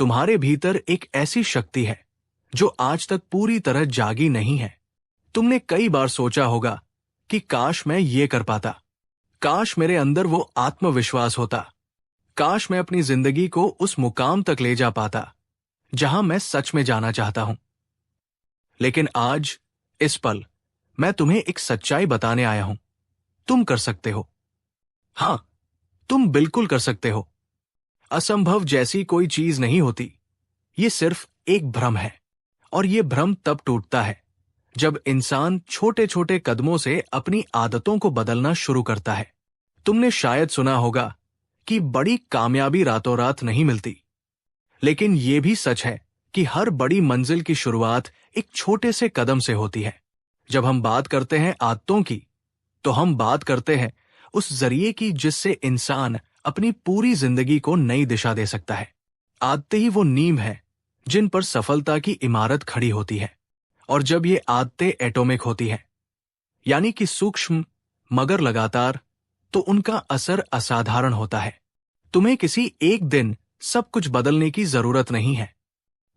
तुम्हारे भीतर एक ऐसी शक्ति है जो आज तक पूरी तरह जागी नहीं है। तुमने कई बार सोचा होगा कि काश मैं ये कर पाता, काश मेरे अंदर वो आत्मविश्वास होता, काश मैं अपनी जिंदगी को उस मुकाम तक ले जा पाता जहां मैं सच में जाना चाहता हूं। लेकिन आज इस पल मैं तुम्हें एक सच्चाई बताने आया हूं। तुम कर सकते हो। हां, तुम बिल्कुल कर सकते हो। असंभव जैसी कोई चीज नहीं होती। ये सिर्फ एक भ्रम है, और ये भ्रम तब टूटता है जब इंसान छोटे छोटे कदमों से अपनी आदतों को बदलना शुरू करता है। तुमने शायद सुना होगा कि बड़ी कामयाबी रातों रात नहीं मिलती, लेकिन यह भी सच है कि हर बड़ी मंजिल की शुरुआत एक छोटे से कदम से होती है। जब हम बात करते हैं आदतों की, तो हम बात करते हैं उस जरिए की जिससे इंसान अपनी पूरी जिंदगी को नई दिशा दे सकता है। आदतें ही वो नींव है जिन पर सफलता की इमारत खड़ी होती है। और जब ये आदतें एटॉमिक होती हैं, यानी कि सूक्ष्म मगर लगातार, तो उनका असर असाधारण होता है। तुम्हें किसी एक दिन सब कुछ बदलने की जरूरत नहीं है।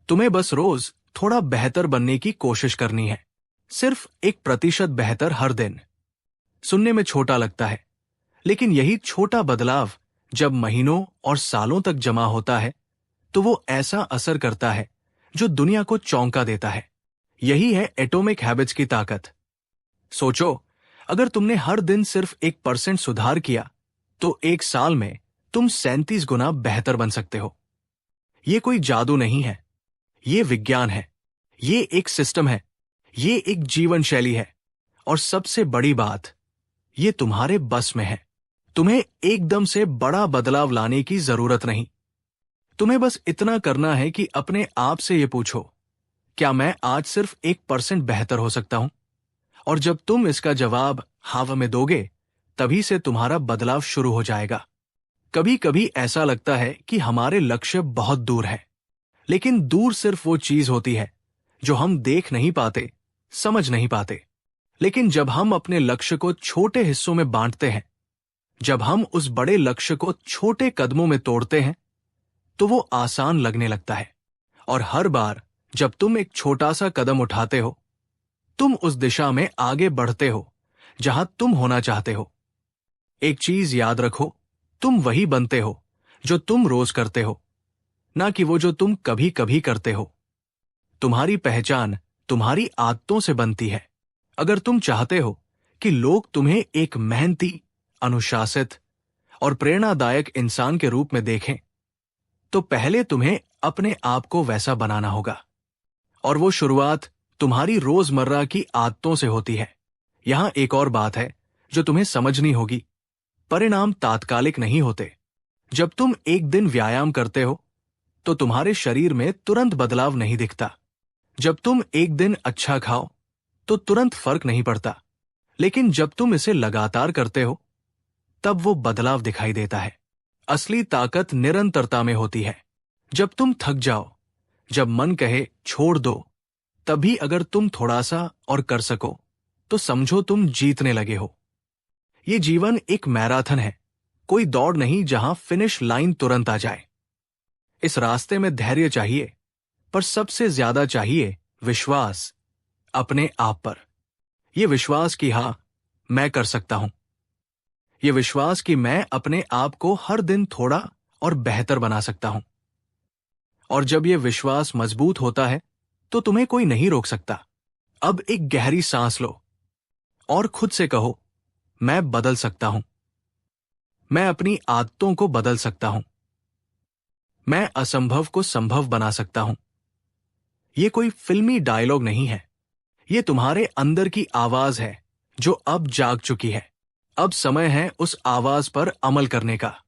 तुम्हें बस रोज थोड़ा बेहतर बनने की कोशिश करनी है। सिर्फ 1% बेहतर हर दिन। सुनने में छोटा लगता है, लेकिन यही छोटा बदलाव जब महीनों और सालों तक जमा होता है, तो वो ऐसा असर करता है जो दुनिया को चौंका देता है। यही है एटॉमिक हैबिट्स की ताकत। सोचो, अगर तुमने हर दिन सिर्फ 1% सुधार किया, तो 1 साल में तुम 37 गुना बेहतर बन सकते हो। ये कोई जादू नहीं है, ये विज्ञान है, ये एक सिस्टम है, ये एक जीवन शैली है, और सबसे बड़ी बात, ये तुम्हारे बस में है। तुम्हें एकदम से बड़ा बदलाव लाने की जरूरत नहीं। तुम्हें बस इतना करना है कि अपने आप से ये पूछो, क्या मैं आज सिर्फ 1% बेहतर हो सकता हूं? और जब तुम इसका जवाब हाँ में दोगे, तभी से तुम्हारा बदलाव शुरू हो जाएगा। कभी कभी ऐसा लगता है कि हमारे लक्ष्य बहुत दूर है, लेकिन दूर सिर्फ वो चीज होती है जो हम देख नहीं पाते, समझ नहीं पाते। लेकिन जब हम अपने लक्ष्य को छोटे हिस्सों में बांटते हैं, जब हम उस बड़े लक्ष्य को छोटे कदमों में तोड़ते हैं, तो वो आसान लगने लगता है। और हर बार जब तुम एक छोटा सा कदम उठाते हो, तुम उस दिशा में आगे बढ़ते हो जहां तुम होना चाहते हो। एक चीज याद रखो, तुम वही बनते हो जो तुम रोज करते हो, ना कि वो जो तुम कभी कभी करते हो। तुम्हारी पहचान तुम्हारी आदतों से बनती है। अगर तुम चाहते हो कि लोग तुम्हें एक मेहनती, अनुशासित और प्रेरणादायक इंसान के रूप में देखें, तो पहले तुम्हें अपने आप को वैसा बनाना होगा। और वो शुरुआत तुम्हारी रोजमर्रा की आदतों से होती है। यहां एक और बात है जो तुम्हें समझनी होगी। परिणाम तात्कालिक नहीं होते। जब तुम एक दिन व्यायाम करते हो, तो तुम्हारे शरीर में तुरंत बदलाव नहीं दिखता। जब तुम एक दिन अच्छा खाओ, तो तुरंत फर्क नहीं पड़ता। लेकिन जब तुम इसे लगातार करते हो, तब वो बदलाव दिखाई देता है। असली ताकत निरंतरता में होती है। जब तुम थक जाओ, जब मन कहे छोड़ दो, तभी अगर तुम थोड़ा सा और कर सको, तो समझो तुम जीतने लगे हो। ये जीवन एक मैराथन है, कोई दौड़ नहीं जहां फिनिश लाइन तुरंत आ जाए। इस रास्ते में धैर्य चाहिए, पर सबसे ज्यादा चाहिए विश्वास अपने आप पर। यह विश्वास कि हां, मैं कर सकता हूं। यह विश्वास कि मैं अपने आप को हर दिन थोड़ा और बेहतर बना सकता हूं। और जब यह विश्वास मजबूत होता है, तो तुम्हें कोई नहीं रोक सकता। अब एक गहरी सांस लो और खुद से कहो, मैं बदल सकता हूं। मैं अपनी आदतों को बदल सकता हूं। मैं असंभव को संभव बना सकता हूं। यह कोई फिल्मी डायलॉग नहीं है, यह तुम्हारे अंदर की आवाज है जो अब जाग चुकी है। अब समय है उस आवाज पर अमल करने का।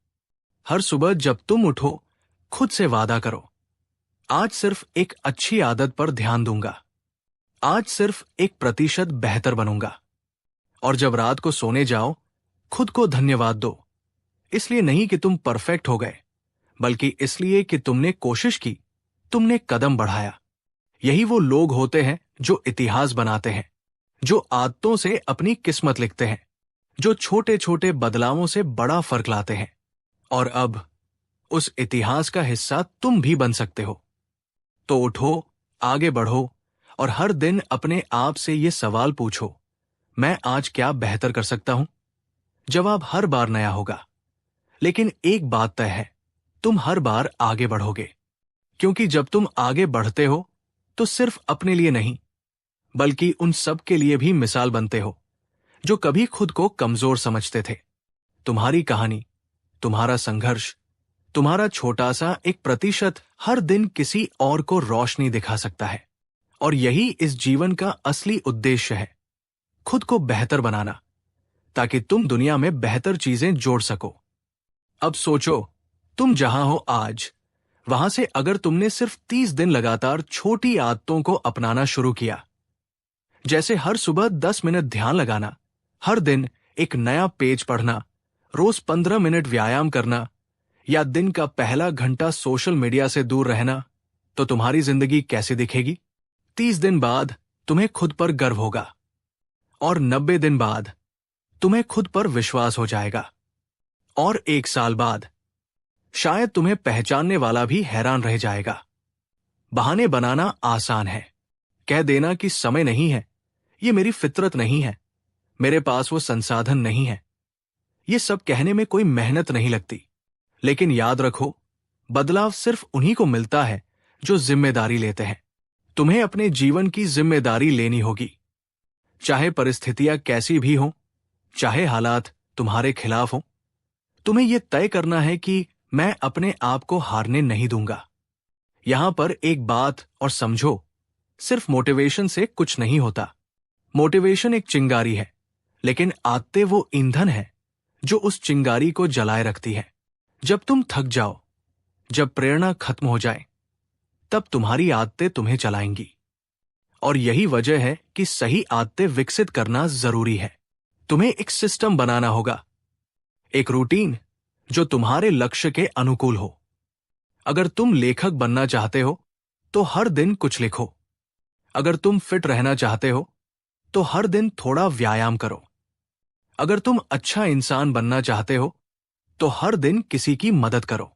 हर सुबह जब तुम उठो, खुद से वादा करो, आज सिर्फ एक अच्छी आदत पर ध्यान दूंगा। आज सिर्फ 1% बेहतर बनूंगा। और जब रात को सोने जाओ, खुद को धन्यवाद दो। इसलिए नहीं कि तुम परफेक्ट हो गए, बल्कि इसलिए कि तुमने कोशिश की, तुमने कदम बढ़ाया। यही वो लोग होते हैं जो इतिहास बनाते हैं, जो आदतों से अपनी किस्मत लिखते हैं, जो छोटे छोटे बदलावों से बड़ा फर्क लाते हैं। और अब उस इतिहास का हिस्सा तुम भी बन सकते हो। तो उठो, आगे बढ़ो और हर दिन अपने आप से ये सवाल पूछो, मैं आज क्या बेहतर कर सकता हूं? जवाब हर बार नया होगा, लेकिन एक बात तय है, तुम हर बार आगे बढ़ोगे। क्योंकि जब तुम आगे बढ़ते हो तो सिर्फ अपने लिए नहीं, बल्कि उन सब के लिए भी मिसाल बनते हो जो कभी खुद को कमजोर समझते थे। तुम्हारी कहानी, तुम्हारा संघर्ष, तुम्हारा छोटा सा 1% हर दिन किसी और को रोशनी दिखा सकता है। और यही इस जीवन का असली उद्देश्य है, खुद को बेहतर बनाना, ताकि तुम दुनिया में बेहतर चीजें जोड़ सको। अब सोचो, तुम जहां हो आज, वहां से अगर तुमने सिर्फ 30 दिन लगातार छोटी आदतों को अपनाना शुरू किया, जैसे हर सुबह 10 मिनट ध्यान लगाना, हर दिन एक नया पेज पढ़ना, रोज 15 मिनट व्यायाम करना, या दिन का पहला घंटा सोशल मीडिया से दूर रहना, तो तुम्हारी जिंदगी कैसी दिखेगी? 30 दिन बाद तुम्हें खुद पर गर्व होगा, और 90 दिन बाद तुम्हें खुद पर विश्वास हो जाएगा, और 1 साल बाद शायद तुम्हें पहचानने वाला भी हैरान रह जाएगा। बहाने बनाना आसान है, कह देना कि समय नहीं है, ये मेरी फितरत नहीं है, मेरे पास वो संसाधन नहीं है। ये सब कहने में कोई मेहनत नहीं लगती, लेकिन याद रखो, बदलाव सिर्फ उन्हीं को मिलता है जो जिम्मेदारी लेते हैं। तुम्हें अपने जीवन की जिम्मेदारी लेनी होगी, चाहे परिस्थितियां कैसी भी हों, चाहे हालात तुम्हारे खिलाफ हों। तुम्हें यह तय करना है कि मैं अपने आप को हारने नहीं दूंगा। यहां पर एक बात और समझो, सिर्फ मोटिवेशन से कुछ नहीं होता। मोटिवेशन एक चिंगारी है, लेकिन आदतें वो ईंधन है जो उस चिंगारी को जलाए रखती है। जब तुम थक जाओ, जब प्रेरणा खत्म हो जाए, तब तुम्हारी आदतें तुम्हें चलाएंगी। और यही वजह है कि सही आदतें विकसित करना जरूरी है। तुम्हें एक सिस्टम बनाना होगा, एक रूटीन जो तुम्हारे लक्ष्य के अनुकूल हो। अगर तुम लेखक बनना चाहते हो तो हर दिन कुछ लिखो। अगर तुम फिट रहना चाहते हो तो हर दिन थोड़ा व्यायाम करो। अगर तुम अच्छा इंसान बनना चाहते हो तो हर दिन किसी की मदद करो।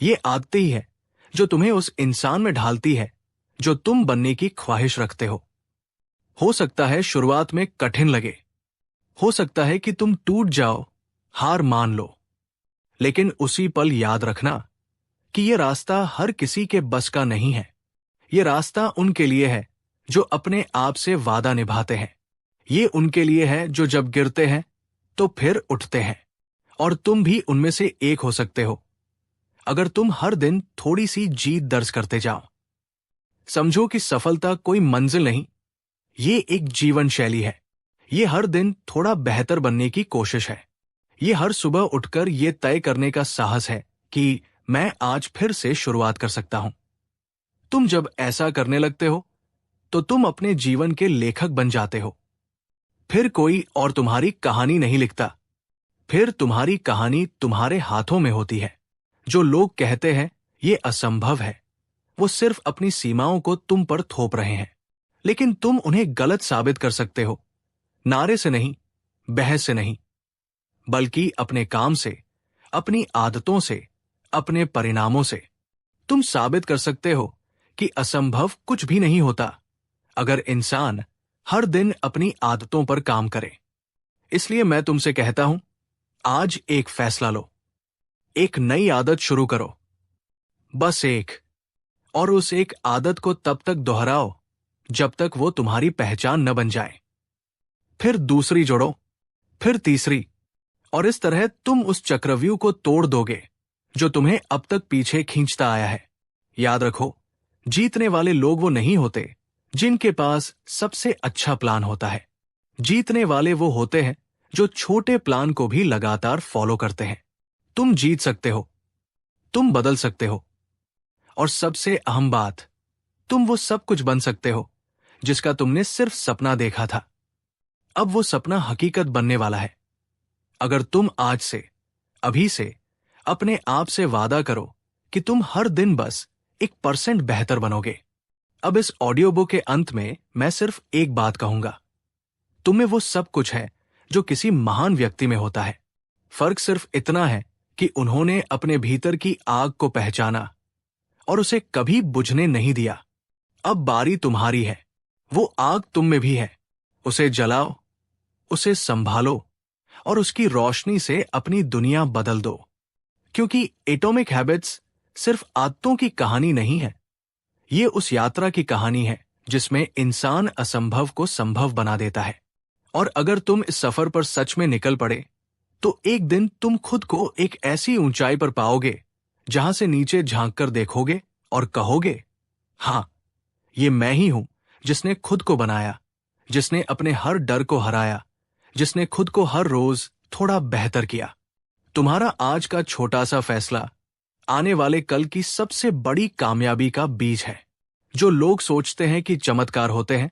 ये आदतें ही है जो तुम्हें उस इंसान में ढालती है जो तुम बनने की ख्वाहिश रखते हो। हो सकता है शुरुआत में कठिन लगे, हो सकता है कि तुम टूट जाओ, हार मान लो, लेकिन उसी पल याद रखना कि यह रास्ता हर किसी के बस का नहीं है। यह रास्ता उनके लिए है जो अपने आप से वादा निभाते हैं। ये उनके लिए है जो जब गिरते हैं तो फिर उठते हैं, और तुम भी उनमें से एक हो सकते हो अगर तुम हर दिन थोड़ी सी जीत दर्ज करते जाओ। समझो कि सफलता कोई मंजिल नहीं, ये एक जीवन शैली है। ये हर दिन थोड़ा बेहतर बनने की कोशिश है। ये हर सुबह उठकर ये तय करने का साहस है कि मैं आज फिर से शुरुआत कर सकता हूं। तुम जब ऐसा करने लगते हो तो तुम अपने जीवन के लेखक बन जाते हो। फिर कोई और तुम्हारी कहानी नहीं लिखता, फिर तुम्हारी कहानी तुम्हारे हाथों में होती है। जो लोग कहते हैं ये असंभव है, वो सिर्फ अपनी सीमाओं को तुम पर थोप रहे हैं, लेकिन तुम उन्हें गलत साबित कर सकते हो। नारे से नहीं, बहस से नहीं, बल्कि अपने काम से, अपनी आदतों से, अपने परिणामों से। तुम साबित कर सकते हो कि असंभव कुछ भी नहीं होता अगर इंसान हर दिन अपनी आदतों पर काम करे। इसलिए मैं तुमसे कहता हूं, आज एक फैसला लो, एक नई आदत शुरू करो, बस एक। और उस एक आदत को तब तक दोहराओ जब तक वो तुम्हारी पहचान न बन जाए। फिर दूसरी जोड़ो, फिर तीसरी, और इस तरह तुम उस चक्रव्यूह को तोड़ दोगे जो तुम्हें अब तक पीछे खींचता आया है। याद रखो, जीतने वाले लोग वो नहीं होते जिनके पास सबसे अच्छा प्लान होता है। जीतने वाले वो होते हैं जो छोटे प्लान को भी लगातार फॉलो करते हैं। तुम जीत सकते हो, तुम बदल सकते हो, और सबसे अहम बात, तुम वो सब कुछ बन सकते हो जिसका तुमने सिर्फ सपना देखा था। अब वो सपना हकीकत बनने वाला है। अगर तुम आज से, अभी से अपने आप से वादा करो कि तुम हर दिन बस 1% बेहतर बनोगे। अब इस ऑडियो बुक के अंत में मैं सिर्फ एक बात कहूंगा, तुम में वो सब कुछ है जो किसी महान व्यक्ति में होता है। फर्क सिर्फ इतना है कि उन्होंने अपने भीतर की आग को पहचाना और उसे कभी बुझने नहीं दिया। अब बारी तुम्हारी है। वो आग तुम में भी है। उसे जलाओ, उसे संभालो और उसकी रोशनी से अपनी दुनिया बदल दो। क्योंकि एटॉमिक हैबिट्स सिर्फ आदतों की कहानी नहीं है, ये उस यात्रा की कहानी है जिसमें इंसान असंभव को संभव बना देता है। और अगर तुम इस सफर पर सच में निकल पड़े तो एक दिन तुम खुद को एक ऐसी ऊंचाई पर पाओगे जहां से नीचे झांक कर देखोगे और कहोगे, हां, ये मैं ही हूं जिसने खुद को बनाया, जिसने अपने हर डर को हराया, जिसने खुद को हर रोज थोड़ा बेहतर किया। तुम्हारा आज का छोटा सा फैसला आने वाले कल की सबसे बड़ी कामयाबी का बीज है। जो लोग सोचते हैं कि चमत्कार होते हैं,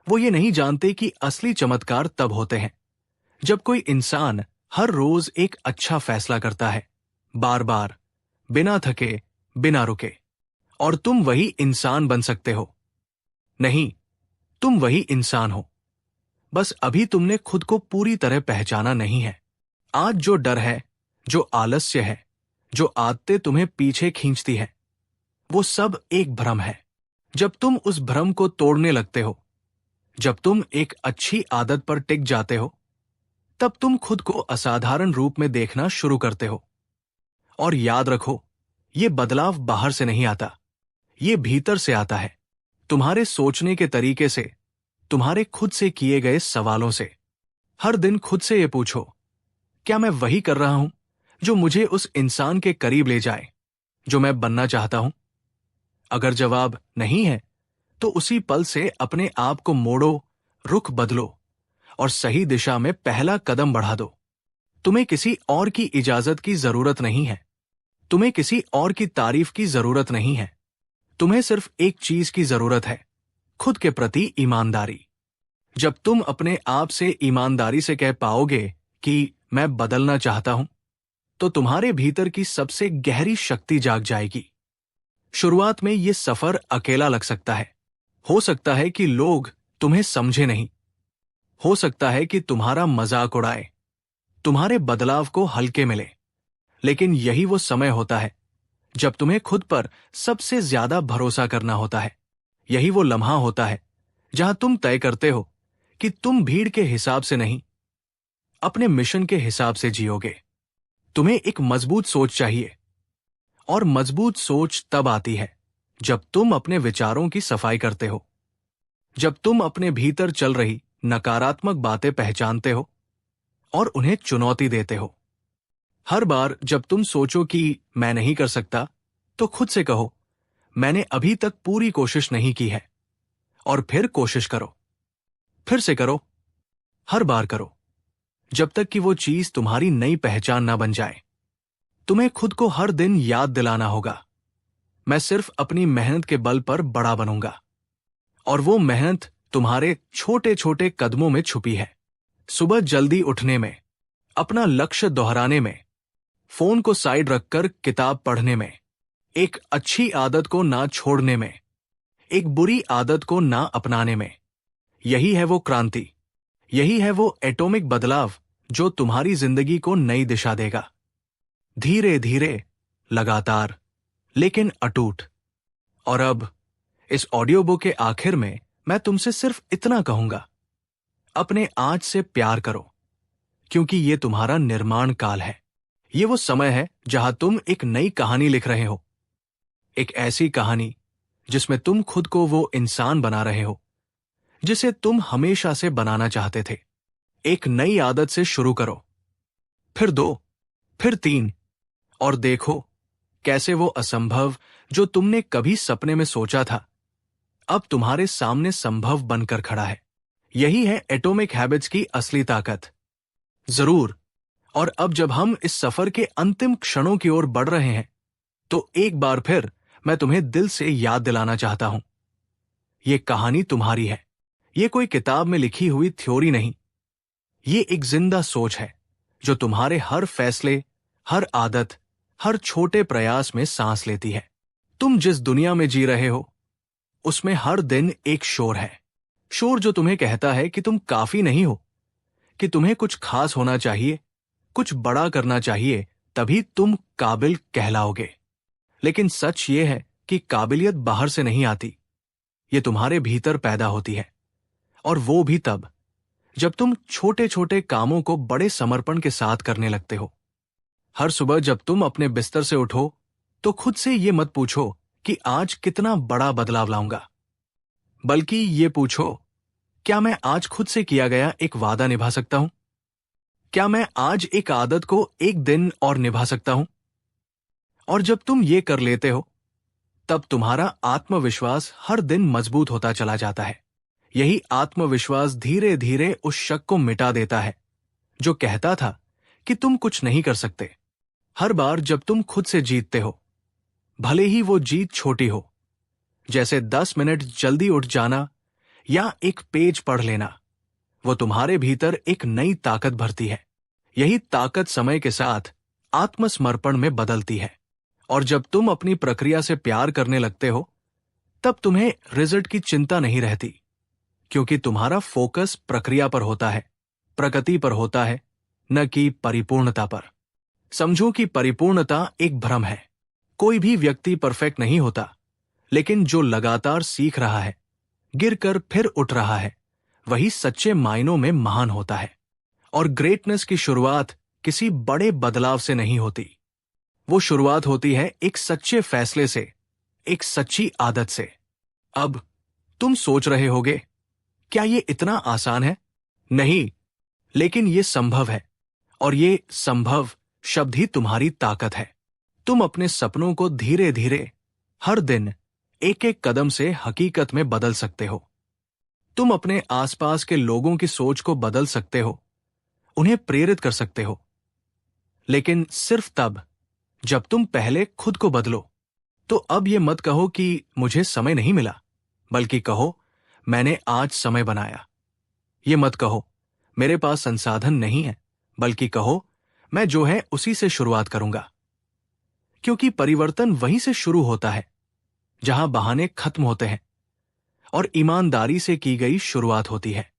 वो ये नहीं जानते कि असली चमत्कार तब होते हैं जब कोई इंसान हर रोज एक अच्छा फैसला करता है, बार बार, बिना थके, बिना रुके। और तुम वही इंसान बन सकते हो। नहीं, तुम वही इंसान हो, बस अभी तुमने खुद को पूरी तरह पहचाना नहीं है। आज जो डर है, जो आलस्य है, जो आदतें तुम्हें पीछे खींचती है, वो सब एक भ्रम है। जब तुम उस भ्रम को तोड़ने लगते हो, जब तुम एक अच्छी आदत पर टिक जाते हो, तब तुम खुद को असाधारण रूप में देखना शुरू करते हो। और याद रखो, ये बदलाव बाहर से नहीं आता, ये भीतर से आता है। तुम्हारे सोचने के तरीके से, तुम्हारे खुद से किए गए सवालों से। हर दिन खुद से ये पूछो, क्या मैं वही कर रहा हूं जो मुझे उस इंसान के करीब ले जाए जो मैं बनना चाहता हूं? अगर जवाब नहीं है, तो उसी पल से अपने आप को मोड़ो, रुख बदलो और सही दिशा में पहला कदम बढ़ा दो। तुम्हें किसी और की इजाजत की जरूरत नहीं है। तुम्हें किसी और की तारीफ की जरूरत नहीं है। तुम्हें सिर्फ एक चीज की जरूरत है, खुद के प्रति ईमानदारी। जब तुम अपने आप से ईमानदारी से कह पाओगे कि मैं बदलना चाहता हूं, तो तुम्हारे भीतर की सबसे गहरी शक्ति जाग जाएगी। शुरुआत में यह सफर अकेला लग सकता है। हो सकता है कि लोग तुम्हें समझे नहीं, हो सकता है कि तुम्हारा मजाक उड़ाए, तुम्हारे बदलाव को हल्के मिले। लेकिन यही वो समय होता है जब तुम्हें खुद पर सबसे ज्यादा भरोसा करना होता है। यही वो लम्हा होता है जहां तुम तय करते हो कि तुम भीड़ के हिसाब से नहीं, अपने मिशन के हिसाब से जियोगे। तुम्हें एक मजबूत सोच चाहिए, और मजबूत सोच तब आती है जब तुम अपने विचारों की सफाई करते हो, जब तुम अपने भीतर चल रही नकारात्मक बातें पहचानते हो और उन्हें चुनौती देते हो। हर बार जब तुम सोचो कि मैं नहीं कर सकता, तो खुद से कहो, मैंने अभी तक पूरी कोशिश नहीं की है। और फिर कोशिश करो, फिर से करो, हर बार करो, जब तक कि वो चीज तुम्हारी नई पहचान ना बन जाए। तुम्हें खुद को हर दिन याद दिलाना होगा, मैं सिर्फ अपनी मेहनत के बल पर बड़ा बनूंगा। और वो मेहनत तुम्हारे छोटे छोटे कदमों में छुपी है। सुबह जल्दी उठने में, अपना लक्ष्य दोहराने में, फोन को साइड रखकर किताब पढ़ने में, एक अच्छी आदत को ना छोड़ने में, एक बुरी आदत को ना अपनाने में। यही है वो क्रांति, यही है वो एटॉमिक बदलाव जो तुम्हारी जिंदगी को नई दिशा देगा। धीरे धीरे, लगातार, लेकिन अटूट। और अब इस ऑडियो बुक के आखिर में मैं तुमसे सिर्फ इतना कहूंगा, अपने आज से प्यार करो, क्योंकि ये तुम्हारा निर्माण काल है। ये वो समय है जहां तुम एक नई कहानी लिख रहे हो, एक ऐसी कहानी जिसमें तुम खुद को वो इंसान बना रहे हो जिसे तुम हमेशा से बनाना चाहते थे। एक नई आदत से शुरू करो, फिर 2, फिर 3, और देखो कैसे वो असंभव जो तुमने कभी सपने में सोचा था, अब तुम्हारे सामने संभव बनकर खड़ा है। यही है एटॉमिक हैबिट्स की असली ताकत। जरूर। और अब जब हम इस सफर के अंतिम क्षणों की ओर बढ़ रहे हैं, तो एक बार फिर मैं तुम्हें दिल से याद दिलाना चाहता हूं, ये कहानी तुम्हारी है। ये कोई किताब में लिखी हुई थ्योरी नहीं, ये एक जिंदा सोच है जो तुम्हारे हर फैसले, हर आदत, हर छोटे प्रयास में सांस लेती है। तुम जिस दुनिया में जी रहे हो, उसमें हर दिन एक शोर है। शोर जो तुम्हें कहता है कि तुम काफी नहीं हो, कि तुम्हें कुछ खास होना चाहिए, कुछ बड़ा करना चाहिए, तभी तुम काबिल कहलाओगे। लेकिन सच ये है कि काबिलियत बाहर से नहीं आती, ये तुम्हारे भीतर पैदा होती है। और वो भी तब जब तुम छोटे छोटे कामों को बड़े समर्पण के साथ करने लगते हो। हर सुबह जब तुम अपने बिस्तर से उठो तो खुद से ये मत पूछो कि आज कितना बड़ा बदलाव लाऊंगा, बल्कि ये पूछो, क्या मैं आज खुद से किया गया एक वादा निभा सकता हूं? क्या मैं आज एक आदत को एक दिन और निभा सकता हूं? और जब तुम ये कर लेते हो तब तुम्हारा आत्मविश्वास हर दिन मजबूत होता चला जाता है। यही आत्मविश्वास धीरे धीरे उस शक को मिटा देता है जो कहता था कि तुम कुछ नहीं कर सकते। हर बार जब तुम खुद से जीतते हो, भले ही वो जीत छोटी हो, जैसे 10 मिनट जल्दी उठ जाना या एक पेज पढ़ लेना, वो तुम्हारे भीतर एक नई ताकत भरती है। यही ताकत समय के साथ आत्मसमर्पण में बदलती है। और जब तुम अपनी प्रक्रिया से प्यार करने लगते हो तब तुम्हें रिजल्ट की चिंता नहीं रहती, क्योंकि तुम्हारा फोकस प्रक्रिया पर होता है, प्रगति पर होता है, न कि परिपूर्णता पर। समझो कि परिपूर्णता एक भ्रम है। कोई भी व्यक्ति परफेक्ट नहीं होता, लेकिन जो लगातार सीख रहा है, गिरकर फिर उठ रहा है, वही सच्चे मायनों में महान होता है। और ग्रेटनेस की शुरुआत किसी बड़े बदलाव से नहीं होती, वो शुरुआत होती है एक सच्चे फैसले से, एक सच्ची आदत से। अब तुम सोच रहे होगे, क्या ये इतना आसान है? नहीं, लेकिन ये संभव है। और ये संभव शब्द ही तुम्हारी ताकत है। तुम अपने सपनों को धीरे धीरे हर दिन एक एक कदम से हकीकत में बदल सकते हो। तुम अपने आसपास के लोगों की सोच को बदल सकते हो, उन्हें प्रेरित कर सकते हो, लेकिन सिर्फ तब जब तुम पहले खुद को बदलो। तो अब ये मत कहो कि मुझे समय नहीं मिला, बल्कि कहो, मैंने आज समय बनाया। ये मत कहो, मेरे पास संसाधन नहीं है, बल्कि कहो, मैं जो है उसी से शुरुआत करूंगा। क्योंकि परिवर्तन वहीं से शुरू होता है जहां बहाने खत्म होते हैं और ईमानदारी से की गई शुरुआत होती है।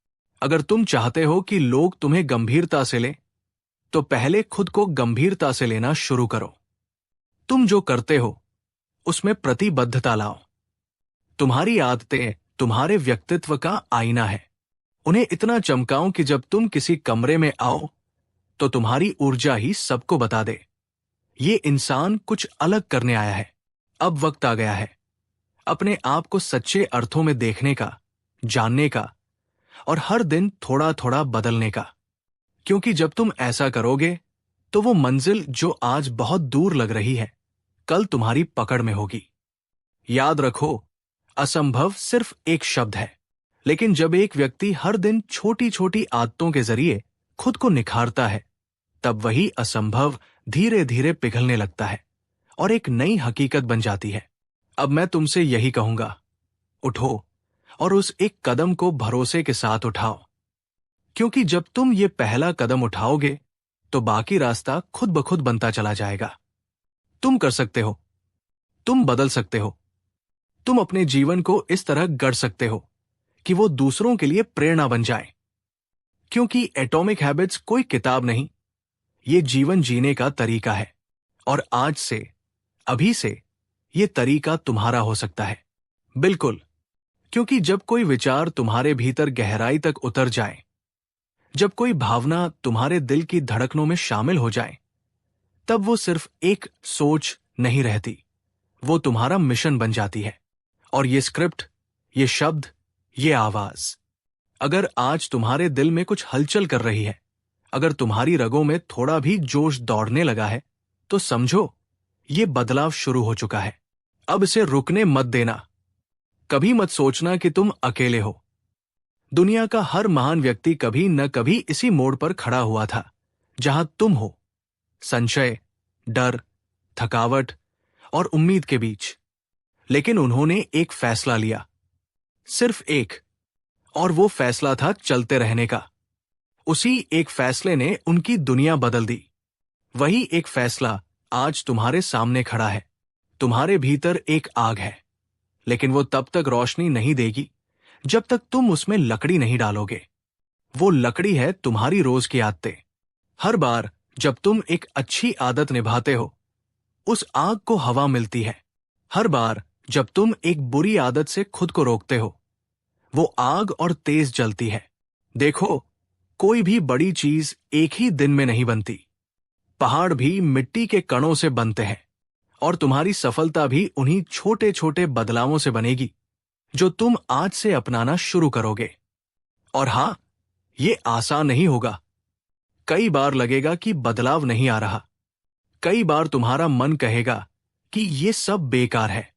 अगर तुम चाहते हो कि लोग तुम्हें गंभीरता से लें, तो पहले खुद को गंभीरता से लेना शुरू करो। तुम जो करते हो उसमें प्रतिबद्धता लाओ। तुम्हारी आदतें तुम्हारे व्यक्तित्व का आईना है। उन्हें इतना चमकाओ कि जब तुम किसी कमरे में आओ तो तुम्हारी ऊर्जा ही सबको बता दे, ये इंसान कुछ अलग करने आया है। अब वक्त आ गया है अपने आप को सच्चे अर्थों में देखने का, जानने का और हर दिन थोड़ा थोड़ा बदलने का। क्योंकि जब तुम ऐसा करोगे तो वो मंजिल जो आज बहुत दूर लग रही है, कल तुम्हारी पकड़ में होगी। याद रखो, असंभव सिर्फ एक शब्द है, लेकिन जब एक व्यक्ति हर दिन छोटी छोटी आदतों के जरिए खुद को निखारता है, तब वही असंभव धीरे धीरे पिघलने लगता है और एक नई हकीकत बन जाती है। अब मैं तुमसे यही कहूंगा, उठो और उस एक कदम को भरोसे के साथ उठाओ। क्योंकि जब तुम ये पहला कदम उठाओगे तो बाकी रास्ता खुद ब खुद बनता चला जाएगा। तुम कर सकते हो, तुम बदल सकते हो, तुम अपने जीवन को इस तरह गढ़ सकते हो कि वो दूसरों के लिए प्रेरणा बन जाए। क्योंकि एटॉमिक हैबिट्स कोई किताब नहीं, ये जीवन जीने का तरीका है। और आज से, अभी से, ये तरीका तुम्हारा हो सकता है। बिल्कुल, क्योंकि जब कोई विचार तुम्हारे भीतर गहराई तक उतर जाए, जब कोई भावना तुम्हारे दिल की धड़कनों में शामिल हो जाए, तब वो सिर्फ एक सोच नहीं रहती, वो तुम्हारा मिशन बन जाती है। और ये स्क्रिप्ट, ये शब्द, ये आवाज, अगर आज तुम्हारे दिल में कुछ हलचल कर रही है, अगर तुम्हारी रगों में थोड़ा भी जोश दौड़ने लगा है, तो समझो ये बदलाव शुरू हो चुका है। अब इसे रुकने मत देना। कभी मत सोचना कि तुम अकेले हो। दुनिया का हर महान व्यक्ति कभी न कभी इसी मोड़ पर खड़ा हुआ था जहां तुम हो, संशय, डर, थकावट और उम्मीद के बीच। लेकिन उन्होंने एक फैसला लिया, सिर्फ एक, और वो फैसला था चलते रहने का। उसी एक फैसले ने उनकी दुनिया बदल दी। वही एक फैसला आज तुम्हारे सामने खड़ा है। तुम्हारे भीतर एक आग है, लेकिन वो तब तक रोशनी नहीं देगी जब तक तुम उसमें लकड़ी नहीं डालोगे। वो लकड़ी है तुम्हारी रोज की आदतें। हर बार जब तुम एक अच्छी आदत निभाते हो, उस आग को हवा मिलती है। हर बार जब तुम एक बुरी आदत से खुद को रोकते हो, वो आग और तेज जलती है। देखो, कोई भी बड़ी चीज एक ही दिन में नहीं बनती। पहाड़ भी मिट्टी के कणों से बनते हैं, और तुम्हारी सफलता भी उन्हीं छोटे छोटे बदलावों से बनेगी जो तुम आज से अपनाना शुरू करोगे। और हां, ये आसान नहीं होगा। कई बार लगेगा कि बदलाव नहीं आ रहा। कई बार तुम्हारा मन कहेगा कि ये सब बेकार है।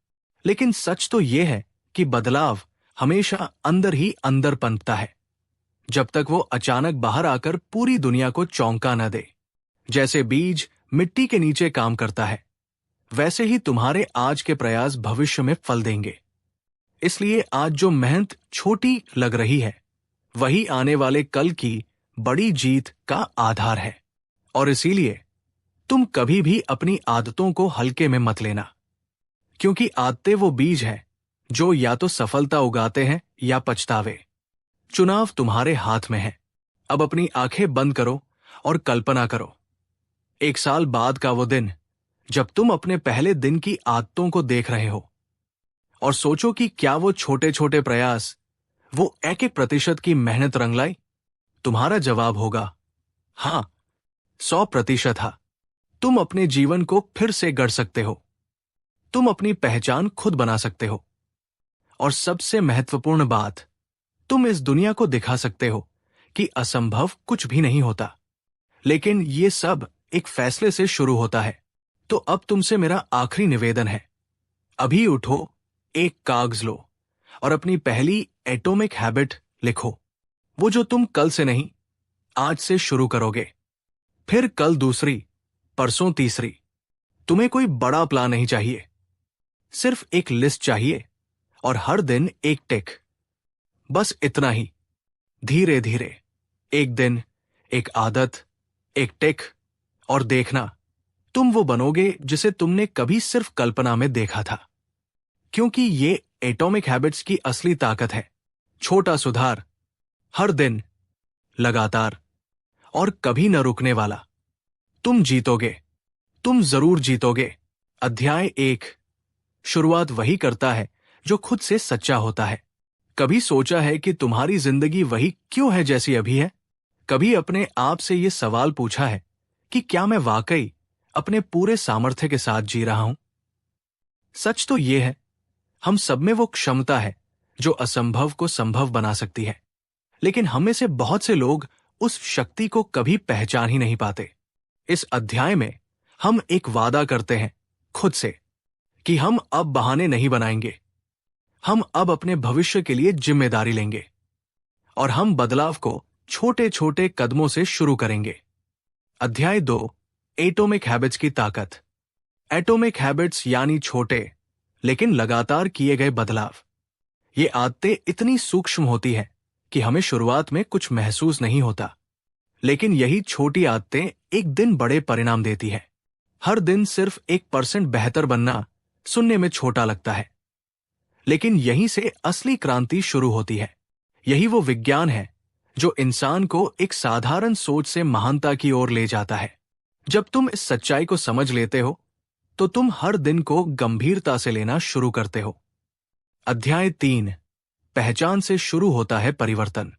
लेकिन सच तो ये है कि बदलाव हमेशा अंदर ही अंदर पनपता है, जब तक वो अचानक बाहर आकर पूरी दुनिया को चौंका न दे। जैसे बीज मिट्टी के नीचे काम करता है, वैसे ही तुम्हारे आज के प्रयास भविष्य में फल देंगे। इसलिए आज जो मेहनत छोटी लग रही है, वही आने वाले कल की बड़ी जीत का आधार है। और इसीलिए तुम कभी भी अपनी आदतों को हल्के में मत लेना, क्योंकि आदतें वो बीज हैं जो या तो सफलता उगाते हैं या पछतावे। चुनाव तुम्हारे हाथ में है। अब अपनी आंखें बंद करो और कल्पना करो, 1 साल बाद का वो दिन जब तुम अपने पहले दिन की आदतों को देख रहे हो, और सोचो कि क्या वो छोटे छोटे प्रयास, वो 1-1% की मेहनत रंग लाई। तुम्हारा जवाब होगा हां, 100% हाँ। तुम अपने जीवन को फिर से गढ़ सकते हो। तुम अपनी पहचान खुद बना सकते हो। और सबसे महत्वपूर्ण बात, तुम इस दुनिया को दिखा सकते हो कि असंभव कुछ भी नहीं होता। लेकिन ये सब एक फैसले से शुरू होता है। तो अब तुमसे मेरा आखिरी निवेदन है, अभी उठो, एक कागज लो और अपनी पहली एटॉमिक हैबिट लिखो। वो जो तुम कल से नहीं, आज से शुरू करोगे। फिर कल दूसरी, परसों तीसरी। तुम्हें कोई बड़ा प्लान नहीं चाहिए, सिर्फ एक लिस्ट चाहिए, और हर दिन एक टिक। बस इतना ही। धीरे धीरे, एक दिन, एक आदत, एक टिक, और देखना, तुम वो बनोगे जिसे तुमने कभी सिर्फ कल्पना में देखा था। क्योंकि ये एटॉमिक हैबिट्स की असली ताकत है। छोटा सुधार, हर दिन, लगातार, और कभी न रुकने वाला। तुम जीतोगे, तुम जरूर जीतोगे। अध्याय 1। शुरुआत वही करता है जो खुद से सच्चा होता है। कभी सोचा है कि तुम्हारी जिंदगी वही क्यों है जैसी अभी है? कभी अपने आप से ये सवाल पूछा है कि क्या मैं वाकई अपने पूरे सामर्थ्य के साथ जी रहा हूं? सच तो ये है, हम सब में वो क्षमता है जो असंभव को संभव बना सकती है। लेकिन हम में से बहुत से लोग उस शक्ति को कभी पहचान ही नहीं पाते। इस अध्याय में हम एक वादा करते हैं खुद से कि हम अब बहाने नहीं बनाएंगे। हम अब अपने भविष्य के लिए जिम्मेदारी लेंगे, और हम बदलाव को छोटे छोटे कदमों से शुरू करेंगे। अध्याय 2, एटॉमिक हैबिट्स की ताकत। एटॉमिक हैबिट्स यानी छोटे लेकिन लगातार किए गए बदलाव। ये आदतें इतनी सूक्ष्म होती हैं कि हमें शुरुआत में कुछ महसूस नहीं होता, लेकिन यही छोटी आदतें एक दिन बड़े परिणाम देती है। हर दिन सिर्फ 1% बेहतर बनना सुनने में छोटा लगता है, लेकिन यहीं से असली क्रांति शुरू होती है। यही वो विज्ञान है जो इंसान को एक साधारण सोच से महानता की ओर ले जाता है। जब तुम इस सच्चाई को समझ लेते हो, तो तुम हर दिन को गंभीरता से लेना शुरू करते हो। अध्याय 3, पहचान से शुरू होता है परिवर्तन।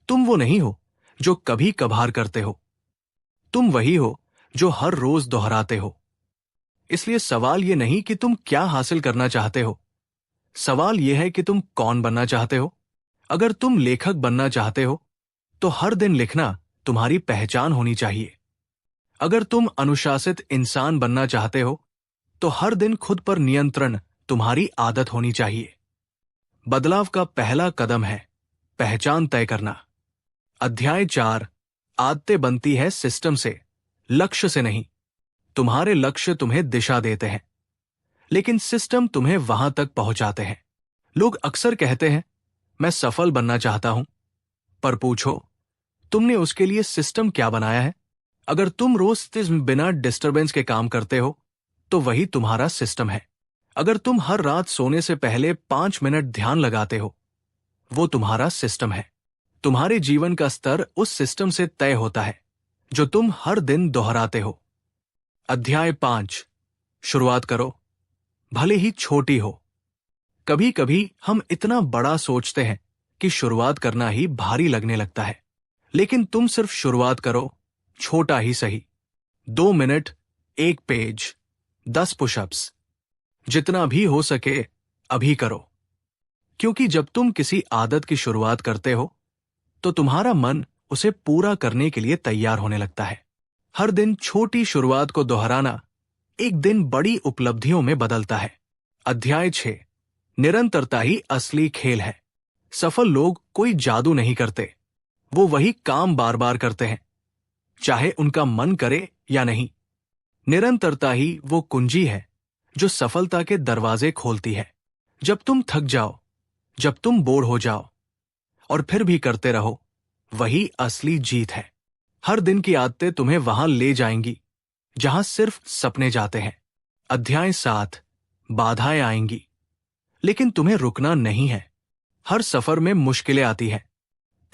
तुम वो नहीं हो जो कभी कभार करते हो, तुम वही हो जो हर रोज दोहराते हो। इसलिए सवाल ये नहीं कि तुम क्या हासिल करना चाहते हो, सवाल यह है कि तुम कौन बनना चाहते हो। अगर तुम लेखक बनना चाहते हो, तो हर दिन लिखना तुम्हारी पहचान होनी चाहिए। अगर तुम अनुशासित इंसान बनना चाहते हो, तो हर दिन खुद पर नियंत्रण तुम्हारी आदत होनी चाहिए। बदलाव का पहला कदम है पहचान तय करना। अध्याय 4, आदतें बनती है सिस्टम से, लक्ष्य से नहीं। तुम्हारे लक्ष्य तुम्हें दिशा देते हैं, लेकिन सिस्टम तुम्हें वहां तक पहुंचाते हैं। लोग अक्सर कहते हैं, मैं सफल बनना चाहता हूं, पर पूछो, तुमने उसके लिए सिस्टम क्या बनाया है? अगर तुम रोज बिना डिस्टरबेंस के काम करते हो, तो वही तुम्हारा सिस्टम है। अगर तुम हर रात सोने से पहले 5 मिनट ध्यान लगाते हो, वो तुम्हारा सिस्टम है। तुम्हारे जीवन का स्तर उस सिस्टम से तय होता है जो तुम हर दिन दोहराते हो। अध्याय 5। शुरुआत करो, भले ही छोटी हो। कभी कभी हम इतना बड़ा सोचते हैं कि शुरुआत करना ही भारी लगने लगता है, लेकिन तुम सिर्फ शुरुआत करो, छोटा ही सही। 2 मिनट, 1 पेज, 10 पुशअप्स, जितना भी हो सके अभी करो। क्योंकि जब तुम किसी आदत की शुरुआत करते हो तो तुम्हारा मन उसे पूरा करने के लिए तैयार होने लगता है। हर दिन छोटी शुरुआत को दोहराना एक दिन बड़ी उपलब्धियों में बदलता है। अध्याय 6। निरंतरता ही असली खेल है। सफल लोग कोई जादू नहीं करते, वो वही काम बार बार करते हैं, चाहे उनका मन करे या नहीं। निरंतरता ही वो कुंजी है जो सफलता के दरवाजे खोलती है। जब तुम थक जाओ, जब तुम बोर हो जाओ और फिर भी करते रहो, वही असली जीत है। हर दिन की आदतें तुम्हें वहां ले जाएंगी जहां सिर्फ सपने जाते हैं। अध्याय 7। बाधाएं आएंगी, लेकिन तुम्हें रुकना नहीं है। हर सफर में मुश्किलें आती हैं,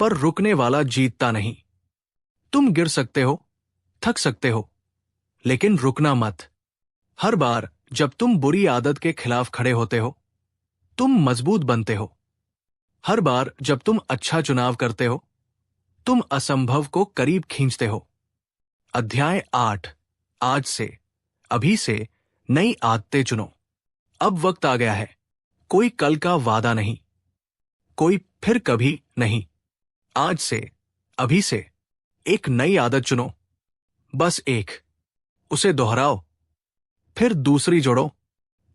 पर रुकने वाला जीतता नहीं। तुम गिर सकते हो, थक सकते हो, लेकिन रुकना मत। हर बार जब तुम बुरी आदत के खिलाफ खड़े होते हो, तुम मजबूत बनते हो। हर बार जब तुम अच्छा चुनाव करते हो, तुम असंभव को करीब खींचते हो। अध्याय 8। आज से, अभी से नई आदतें चुनो। अब वक्त आ गया है। कोई कल का वादा नहीं, कोई फिर कभी नहीं। आज से, अभी से एक नई आदत चुनो, बस एक। उसे दोहराओ, फिर दूसरी जोड़ो,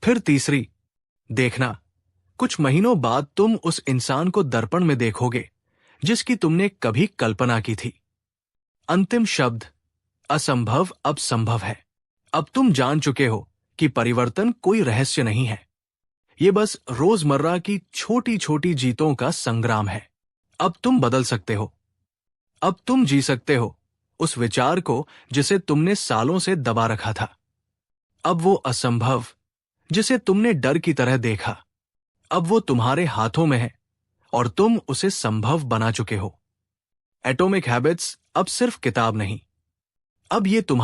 फिर तीसरी। देखना, कुछ महीनों बाद तुम उस इंसान को दर्पण में देखोगे जिसकी तुमने कभी कल्पना की थी। अंतिम शब्द, असंभव अब संभव है। अब तुम जान चुके हो कि परिवर्तन कोई रहस्य नहीं है, ये बस रोजमर्रा की छोटी छोटी जीतों का संग्राम है। अब तुम बदल सकते हो। अब तुम जी सकते हो उस विचार को जिसे तुमने सालों से दबा रखा था। अब वो असंभव जिसे तुमने डर की तरह देखा, अब वो तुम्हारे हाथों में है और तुम उसे संभव बना चुके हो। एटॉमिक हैबिट्स अब सिर्फ किताब नहीं, अब ये तुम्हारा